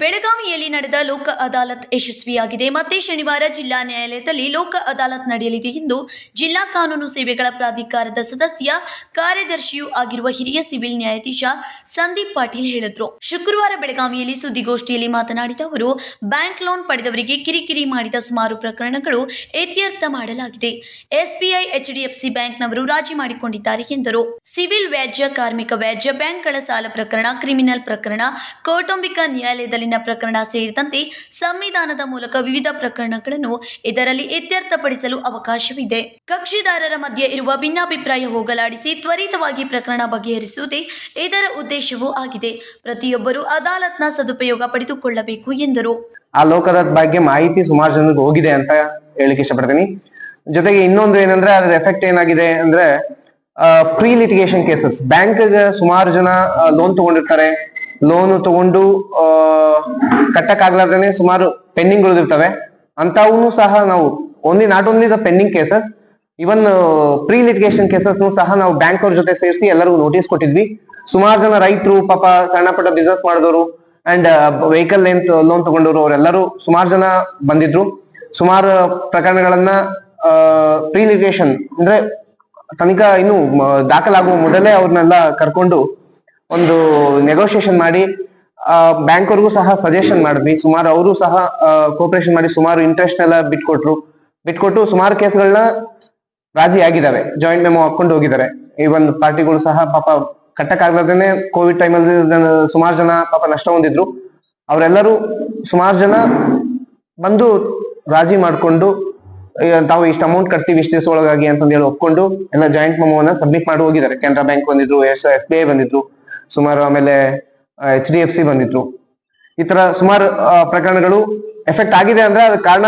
ಬೆಳಗಾವಿಯಲ್ಲಿ ನಡೆದ ಲೋಕ ಅದಾಲತ್ ಯಶಸ್ವಿಯಾಗಿದೆ. ಮತ್ತೆ ಶನಿವಾರ ಜಿಲ್ಲಾ ನ್ಯಾಯಾಲಯದಲ್ಲಿ ಲೋಕ ಅದಾಲತ್ ನಡೆಯಲಿದೆ ಎಂದು ಜಿಲ್ಲಾ ಕಾನೂನು ಸೇವೆಗಳ ಪ್ರಾಧಿಕಾರದ ಸದಸ್ಯ ಕಾರ್ಯದರ್ಶಿಯೂ ಆಗಿರುವ ಹಿರಿಯ ಸಿವಿಲ್ ನ್ಯಾಯಾಧೀಶ ಸಂದೀಪ್ ಪಾಟೀಲ್ ಹೇಳಿದರು. ಶುಕ್ರವಾರ ಬೆಳಗಾವಿಯಲ್ಲಿ ಸುದ್ದಿಗೋಷ್ಠಿಯಲ್ಲಿ ಮಾತನಾಡಿದ ಅವರು, ಬ್ಯಾಂಕ್ ಲೋನ್ ಪಡೆದವರಿಗೆ ಕಿರಿಕಿರಿ ಮಾಡಿದ ಸುಮಾರು ಪ್ರಕರಣಗಳು ಇತ್ಯರ್ಥ ಮಾಡಲಾಗಿದೆ. ಎಸ್ಬಿಐ, ಎಚ್ಡಿಎಫ್ಸಿ ಬ್ಯಾಂಕ್ನವರು ರಾಜಿ ಮಾಡಿಕೊಂಡಿದ್ದಾರೆ ಎಂದರು. ಸಿವಿಲ್ ವ್ಯಾಜ್ಯ, ಕಾರ್ಮಿಕ ವ್ಯಾಜ್ಯ, ಬ್ಯಾಂಕ್ಗಳ ಸಾಲ ಪ್ರಕರಣ, ಕ್ರಿಮಿನಲ್ ಪ್ರಕರಣ, ಕೌಟುಂಬಿಕ ನ್ಯಾಯಾಲಯದಲ್ಲಿನ ಪ್ರಕರಣ ಸೇರಿದಂತೆ ಸಂವಿಧಾನದ ಮೂಲಕ ವಿವಿಧ ಪ್ರಕರಣಗಳನ್ನು ಇದರಲ್ಲಿ ಇತ್ಯರ್ಥಪಡಿಸಲು ಅವಕಾಶವಿದೆ. ಕಕ್ಷಿದಾರರ ಮಧ್ಯೆ ಇರುವ ಭಿನ್ನಾಭಿಪ್ರಾಯ ಹೋಗಲಾಡಿಸಿ ತ್ವರಿತವಾಗಿ ಪ್ರಕರಣ ಬಗೆಹರಿಸುವುದೇ ಇದರ ಉದ್ದೇಶವೂ ಆಗಿದೆ. ಪ್ರತಿಯೊಬ್ಬರು ಅದಾಲತ್ನ ಸದುಪಯೋಗ ಪಡೆದುಕೊಳ್ಳಬೇಕು ಎಂದರು. ಆ ಲೋಕದ ಬಗ್ಗೆ ಮಾಹಿತಿ ಸುಮಾರು ಜನರಿಗೆ ಹೋಗಿದೆ ಅಂತ ಹೇಳಿಕ್ಕೆ ಇಷ್ಟಪಡ್ತೀನಿ. ಜೊತೆಗೆ ಇನ್ನೊಂದು ಏನಂದ್ರೆ ಅದರ ಎಫೆಕ್ಟ್ ಏನಾಗಿದೆ ಅಂದ್ರೆ ಪ್ರೀ ಲಿಟಿಗೇಷನ್ ಕೇಸಸ್, ಬ್ಯಾಂಕ್ ಸುಮಾರು ಜನ ಲೋನ್ ತಗೊಂಡಿರ್ತಾರೆ. ಲೋನ್ ತಗೊಂಡು ಕಟ್ಟಕ್ಕಾಗ್ಲಾರ್ದೇನೆ ಸುಮಾರು ಪೆಂಡಿಂಗ್ ಉಳಿದಿರ್ತವೆ. ಅಂತವೂ ಸಹ ನಾವು not only the pending cases, even pre litigation cases ಸಹ ನಾವು ಬ್ಯಾಂಕ್ ಅವ್ರ ಜೊತೆ ಸೇರಿಸಿ ಎಲ್ಲರಿಗೂ ನೋಟಿಸ್ ಕೊಟ್ಟಿದ್ವಿ. ಸುಮಾರು ಜನ ರೈತರು, ಪಾಪ ಸಣ್ಣ ಪುಟ್ಟ ಬಿಸ್ನೆಸ್ ಮಾಡಿದವರು ಅಂಡ್ ವೆಹಿಕಲ್ ಲೋನ್ ತಗೊಂಡವರು ಅವರೆಲ್ಲರೂ ಸುಮಾರು ಜನ ಬಂದಿದ್ರು. ಸುಮಾರು ಪ್ರಕರಣಗಳನ್ನ ಪ್ರೀ ಲಿಟಿಗೇಷನ್ ಅಂದ್ರೆ ತನಿಖಾ ಇನ್ನು ದಾಖಲಾಗುವ ಮೊದಲೇ ಅವ್ರನ್ನೆಲ್ಲ ಕರ್ಕೊಂಡು ಒಂದು ನೆಗೋಷಿಯೇಷನ್ ಮಾಡಿ ಬ್ಯಾಂಕ್ ಅವ್ರಿಗೂ ಸಹ ಸಜೆಷನ್ ಮಾಡಿದ್ವಿ. ಸುಮಾರು ಅವರು ಸಹ ಕೋಪರೇಷನ್ ಮಾಡಿ ಸುಮಾರು ಇಂಟ್ರೆಸ್ಟ್ ಎಲ್ಲ ಬಿಟ್ಕೊಟ್ಟು ಸುಮಾರು ಕೇಸ್ಗಳನ್ನ ರಾಜಿ ಆಗಿದ್ದಾವೆ. ಜಾಯಿಂಟ್ ಮೆಮೋ ಹಾಕೊಂಡು ಹೋಗಿದ್ದಾರೆ. ಈ ಒಂದು ಪಾರ್ಟಿಗಳು ಸಹ ಪಾಪ ಕಟ್ಟಕ್ಕಾಗ್ಲದೇನೆ ಕೋವಿಡ್ ಟೈಮಲ್ಲಿ ಸುಮಾರು ಜನ ಪಾಪ ನಷ್ಟ ಹೊಂದಿದ್ರು. ಅವರೆಲ್ಲರೂ ಸುಮಾರು ಜನ ಬಂದು ರಾಜಿ ಮಾಡ್ಕೊಂಡು ತಾವು ಇಷ್ಟು ಅಮೌಂಟ್ ಕಟ್ತೀವಿ ಇಷ್ಟು ದಿವಸ ಒಳಗಾಗಿ ಅಂತಂದು ಹೇಳಿ ಒಪ್ಕೊಂಡು ಎಲ್ಲ ಜಾಯಿಂಟ್ ಮೆಮೋವನ್ನ ಸಬ್ಮಿಟ್ ಮಾಡಿ ಹೋಗಿದ್ದಾರೆ. ಕೆನರಾ ಬ್ಯಾಂಕ್ ಬಂದಿದ್ರು, SBI ಬಂದಿದ್ರು ಸುಮಾರು, ಆಮೇಲೆ HDFC ಬಂದಿದ್ರು. ಈ ತರ ಸುಮಾರು ಪ್ರಕರಣಗಳು ಎಫೆಕ್ಟ್ ಆಗಿದೆ ಅಂದ್ರೆ ಅದ್ರ ಕಾರಣ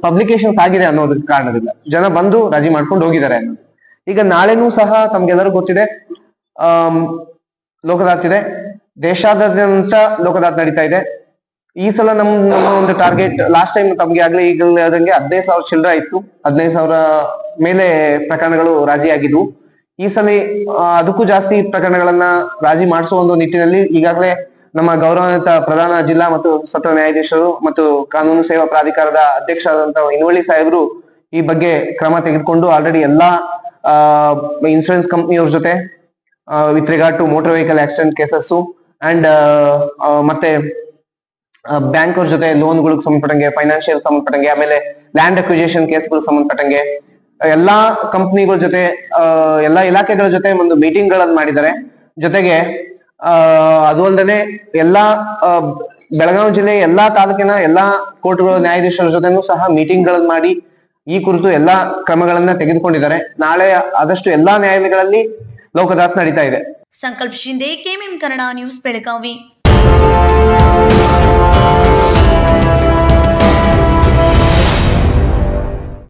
ಪಬ್ಲಿಕೇಶನ್ಸ್ ಆಗಿದೆ ಅನ್ನೋದಕ್ಕೆ ಕಾರಣದಿಂದ ಜನ ಬಂದು ರಾಜಿ ಮಾಡ್ಕೊಂಡು ಹೋಗಿದ್ದಾರೆ ಅನ್ನೋದು. ಈಗ ನಾಳೆನೂ ಸಹ ತಮ್ಗೆಲ್ಲರೂ ಗೊತ್ತಿದೆ ಲೋಕದಾತ್ ಇದೆ. ದೇಶಾದ್ಯಂತ ಲೋಕದಾತ್ ನಡೀತಾ ಇದೆ. ಈ ಸಲ ನಮ್ಮ ಒಂದು ಟಾರ್ಗೆಟ್ ಲಾಸ್ಟ್ ಟೈಮ್ ತಮ್ಗೆ ಆಗ್ಲೇ ಈಗಲೇ ಆದಂಗೆ 15,000 ಚಿಲ್ಲರೆ ಇತ್ತು. 15,000 ಮೇಲೆ ಪ್ರಕರಣಗಳು ರಾಜಿಯಾಗಿದ್ವು. ಈ ಸಲ ಅದಕ್ಕೂ ಜಾಸ್ತಿ ಪ್ರಕರಣಗಳನ್ನ ರಾಜಿ ಮಾಡಿಸುವ ಒಂದು ನಿಟ್ಟಿನಲ್ಲಿ ಈಗಾಗಲೇ ನಮ್ಮ ಗೌರವಾನ್ವಿತ ಪ್ರಧಾನ ಜಿಲ್ಲಾ ಮತ್ತು ಸತ್ರ ನ್ಯಾಯಾಧೀಶರು ಮತ್ತು ಕಾನೂನು ಸೇವಾ ಪ್ರಾಧಿಕಾರದ ಅಧ್ಯಕ್ಷರಾದಂತಹ ಇನ್ವಳ್ಳಿ ಸಾಹೇಬರು ಈ ಬಗ್ಗೆ ಕ್ರಮ ತೆಗೆದುಕೊಂಡು ಆಲ್ರೆಡಿ ಎಲ್ಲಾ ಇನ್ಶೂರೆನ್ಸ್ ಕಂಪ್ನಿಯವ್ರ ಜೊತೆ with regard to motor vehicle accident cases and ಮತ್ತೆ ಬ್ಯಾಂಕ್ ಅವ್ರ ಜೊತೆ ಲೋನ್ಗಳಿಗೆ ಸಂಬಂಧಪಟ್ಟಂಗೆ, ಫೈನಾನ್ಷಿಯಲ್ ಸಂಬಂಧಪಟ್ಟಂಗೆ, ಆಮೇಲೆ ಲ್ಯಾಂಡ್ ಅಕ್ವಿಜೇಷನ್ ಕೇಸ್ಗಳು ಸಂಬಂಧಪಟ್ಟಂಗೆ ಎಲ್ಲಾ ಕಂಪ್ನಿಗಳ ಜೊತೆ ಎಲ್ಲಾ ಇಲಾಖೆಗಳ ಜೊತೆ ಒಂದು ಮೀಟಿಂಗ್ ಗಳನ್ನ ಮಾಡಿದ್ದಾರೆ. ಜೊತೆಗೆ ಅದು ಅಲ್ಲದೆ ಎಲ್ಲಾ ಬೆಳಗಾವಿ ಜಿಲ್ಲೆ ಎಲ್ಲಾ ತಾಲೂಕಿನ ಎಲ್ಲಾ ಕೋರ್ಟ್ಗಳ ನ್ಯಾಯಾಧೀಶರ ಜೊತೆನೂ ಸಹ ಮೀಟಿಂಗ್ ಗಳನ್ನ ಮಾಡಿ ಈ ಕುರಿತು ಎಲ್ಲಾ ಕ್ರಮಗಳನ್ನ ತೆಗೆದುಕೊಂಡಿದ್ದಾರೆ. ನಾಳೆ ಆದಷ್ಟು ಎಲ್ಲಾ ನ್ಯಾಯಾಲಯಗಳಲ್ಲಿ ಲೋಕದಾತ್ ನಡೀತಾ ಇದೆ. ಸಂಕಲ್ಪ ಶಿಂದೆ, KMM ಕನ್ನಡ ನ್ಯೂಸ್, ಬೆಳಗಾವಿ.